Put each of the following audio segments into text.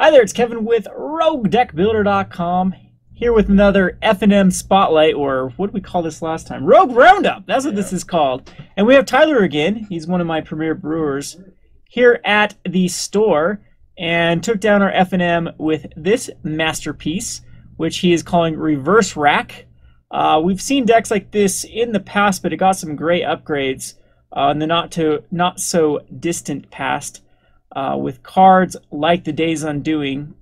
Hi there, it's Kevin with RogueDeckBuilder.com, here with another F&M Spotlight, or what did we call this last time? Rogue Roundup! That's what this is called. And we have Tyler again. He's one of my premier brewers here at the store, and took down our F&M with this masterpiece, which he is calling Reverse Rack. We've seen decks like this in the past, but it got some great upgrades in the not so distant past. With cards like the Day's Undoing,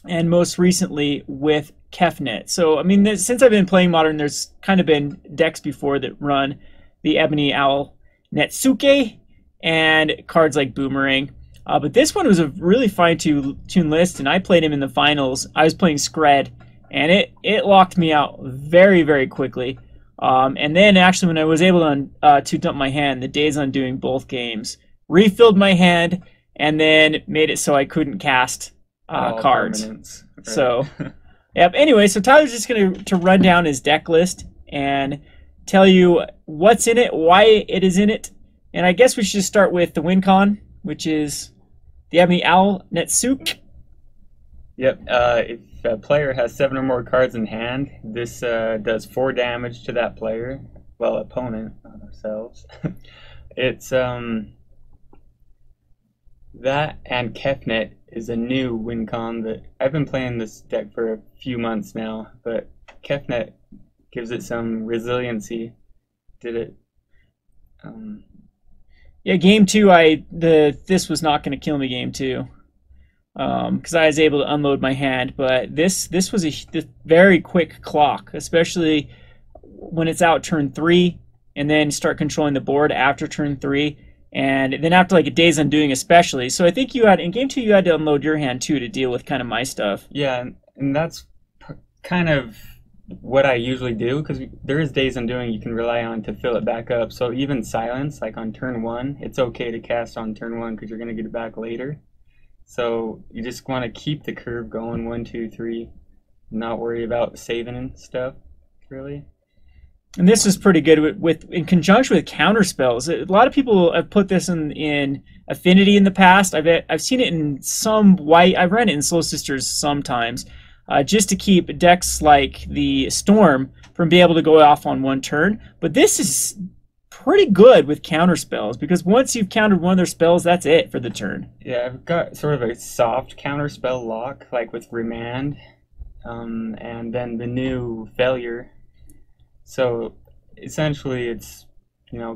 and most recently with Kefnet. So, I mean, since I've been playing Modern, there's kind of been decks before that run the Ebony Owl Netsuke and cards like Boomerang. But this one was a really fine-tuned list, and I played him in the finals. I was playing Scred, and it locked me out very, very quickly. And then, actually, when I was able to dump my hand, the Day's Undoing both games, refilled my hand, and then made it so I couldn't cast cards. Right. So, yep. Anyway, so Tyler's just going to run down his deck list and tell you what's in it, why it is in it, and I guess we should start with the win con, which is the Ebony Owl Netsuke. Yep. If a player has 7 or more cards in hand, this does 4 damage to that player. Well, opponent, not ourselves. It's that and Kefnet is a new win con that I've been playing this deck for a few months now, but Kefnet gives it some resiliency. Did it? Yeah, game 2, this was not going to kill me game 2, because I was able to unload my hand. But this was a very quick clock, especially when it's out turn 3, and then start controlling the board after turn 3. And then after like a Day's Undoing especially. So I think you had, in game 2, you had to unload your hand too to deal with kind of my stuff. Yeah, and that's kind of what I usually do, because there is Day's Undoing you can rely on to fill it back up. So even Silence, like on turn 1, it's okay to cast on turn 1 because you're going to get it back later. So you just want to keep the curve going, 1, 2, 3, not worry about saving and stuff, really. And this is pretty good in conjunction with counter spells. A lot of people have put this in Affinity in the past. I've seen it in some white. I've run it in Soul Sisters sometimes, just to keep decks like the Storm from being able to go off on one turn. But this is pretty good with counter spells, because once you've countered one of their spells, that's it for the turn. Yeah, I've got sort of a soft counter spell lock, like with Remand, and then the new Failure. So essentially it's,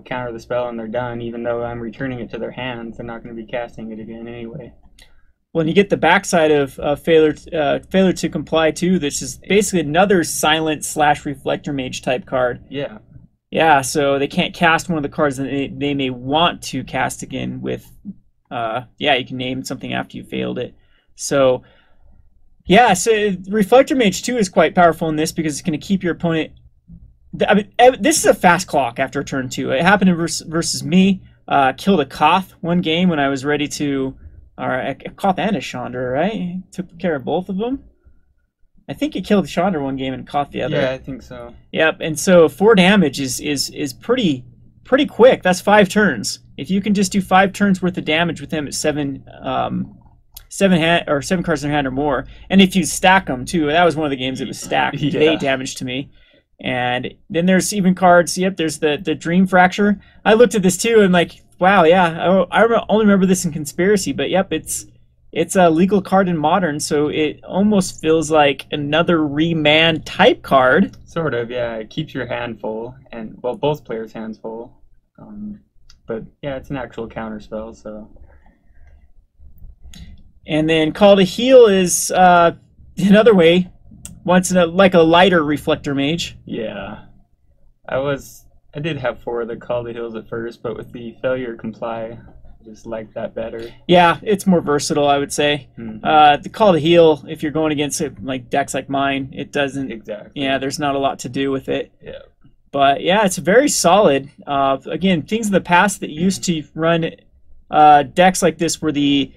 counter the spell and they're done, even though I'm returning it to their hands. They're not going to be casting it again anyway. Well, and you get the backside of failure to comply too. This is basically another silent / Reflector Mage type card. Yeah. Yeah, so they can't cast one of the cards that they may want to cast again with, you can name something after you failed it. So, yeah, so Reflector Mage too is quite powerful in this, because it's going to keep your opponent... I mean, this is a fast clock after turn 2. It happened in versus me. Killed a Koth one game when I was ready to... a Koth and a Chandra, right? Took care of both of them. I think it killed Chandra one game and Koth the other. Yeah, I think so. Yep, and so 4 damage is pretty quick. That's 5 turns. If you can just do 5 turns worth of damage with him at 7 cards in their hand or more, and if you stack them too, that was one of the games that was stacked. It did 8 damage to me. And then there's even cards. Yep, there's the Dream Fracture. I looked at this too and like, wow, yeah, I only remember this in Conspiracy, but yep, it's a legal card in Modern, so it almost feels like another Remand type card. Sort of, yeah. It keeps your hand full, and well, both players' hands full. But yeah, it's an actual counter spell, so. And then Call to Heal is another way. Like a lighter Reflector Mage. Yeah. I did have 4 of the Call to Heals at first, but with the Failure Comply, I just like that better. Yeah, it's more versatile, I would say. Mm-hmm. The Call to Heal, if you're going against like decks like mine, it doesn't... Exactly. Yeah, there's not a lot to do with it. Yeah. But yeah, it's very solid. Again, things in the past that used to run decks like this were use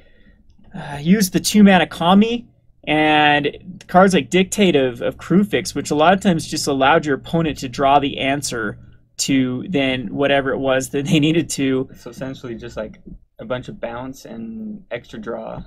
the 2-mana Kami, and cards like Dictate of Crewfix, which a lot of times just allowed your opponent to draw the answer to then whatever it was that they needed to. So essentially just like a bunch of bounce and extra draw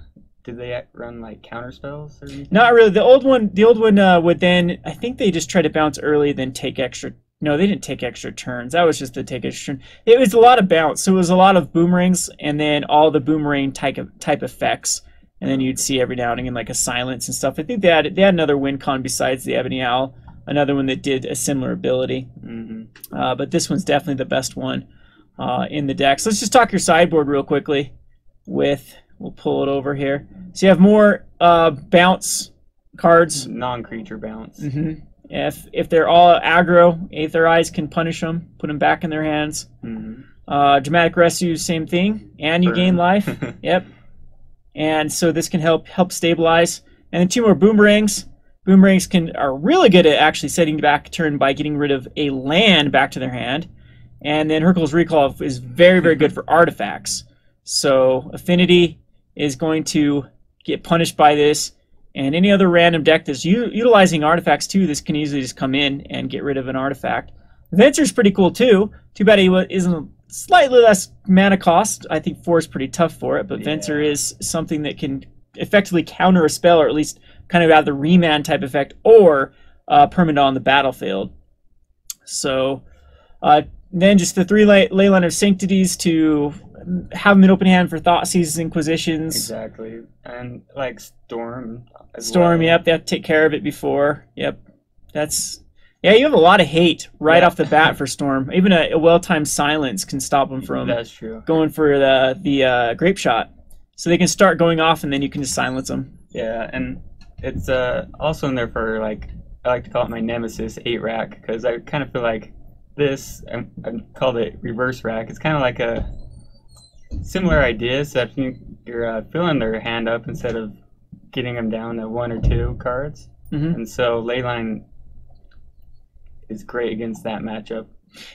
did they run like counter spells or anything? Not really. The old one would then, I think they just tried to bounce early, then take extra. No, they didn't take extra turns. That was just the take extra turn. It was a lot of bounce. So it was a lot of boomerangs and then all the boomerang type effects. And then you'd see every now and again like a silence and stuff. I think they had another win con besides the Ebony Owl, another one that did a similar ability. But this one's definitely the best one in the deck. So let's just talk your sideboard real quickly. We'll pull it over here. So you have more bounce cards. Non-creature bounce. If they're all aggro, Aetherize can punish them, put them back in their hands. Dramatic Rescue, same thing, and you gain life. Yep. And so this can help stabilize. And then 2 more boomerangs. Boomerangs are really good at actually setting back a turn by getting rid of a land back to their hand. And then Hurkyl's Recall is very, very good for artifacts. So Affinity is going to get punished by this. And any other random deck that's utilizing artifacts too, this can easily just come in and get rid of an artifact. Venser's pretty cool too. Too bad he isn't slightly less mana cost. I think 4 is pretty tough for it, but Venser is something that can effectively counter a spell, or at least kind of have the Remand type effect, or permanent on the battlefield. So then just the 3 Leyline of Sanctities to have them in open hand for Thought Seizes, Inquisitions. Exactly. And like Storm as well. Yep, they have to take care of it before. Yep. Yeah, you have a lot of hate right off the bat for Storm. Even a well-timed silence can stop them from going for the grape shot. So they can start going off, and then you can just silence them. Yeah, and it's also in there for, like, I like to call it my nemesis, 8 rack, because I kind of feel like this, I called it reverse rack. It's kind of like a similar idea, except you're filling their hand up instead of getting them down to 1 or 2 cards. And so Leyline is great against that matchup.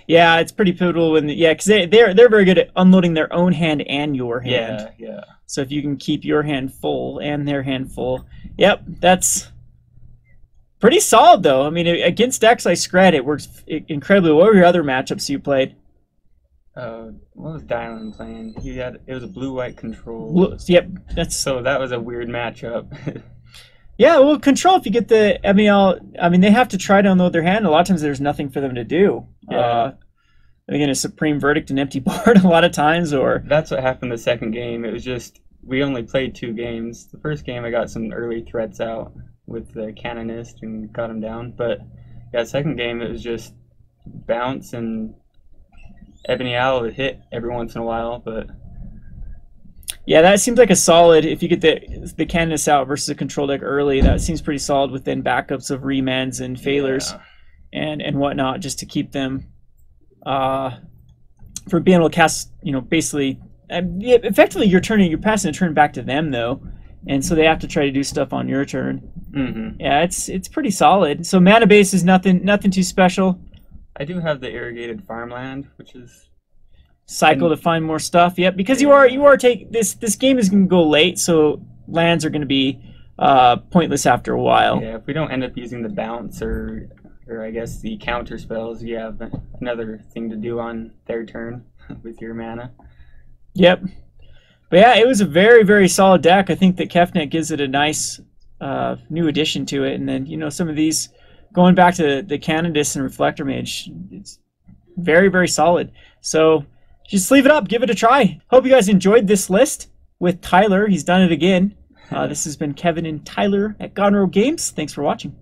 Yeah, it's pretty pivotal because they're very good at unloading their own hand and your hand. Yeah. So if you can keep your hand full and their hand full, yep, that's pretty solid though. I mean, against decks like Scred, it works incredibly. What were your other matchups you played? What was Dylan playing? It was a blue-white control. Yep, so that was a weird matchup. Yeah, well, control, if you get the Ebony Owl, I mean, they have to try to unload their hand. A lot of times there's nothing for them to do. Again, a Supreme Verdict, an empty board a lot of times, or... That's what happened the second game. It was just, we only played 2 games. The first game I got some early threats out with the Canonist and got him down. But, yeah, second game it was just bounce and Ebony Owl would hit every once in a while, but... Yeah, that seems like a solid, if you get the Canonist out versus a control deck early, that seems pretty solid within backups of remands and failures and whatnot, just to keep them for being able to cast, basically, effectively you're passing a turn back to them though, and so they have to try to do stuff on your turn. Yeah, it's pretty solid. So mana base is nothing too special. I do have the Irrigated Farmland, which is... Cycle to find more stuff. Yep, because you are taking this game is going to go late, so lands are going to be pointless after a while. Yeah, if we don't end up using the bounce or I guess the counter spells, you have another thing to do on their turn with your mana. Yep. But yeah, it was a very, very solid deck. I think that Kefnet gives it a nice new addition to it, and then some of these going back to the Canonist and Reflector Mage, it's very, very solid. So just leave it up, give it a try. Hope you guys enjoyed this list with Tyler. He's done it again. This has been Kevin and Tyler at Gone Rogue Games. Thanks for watching.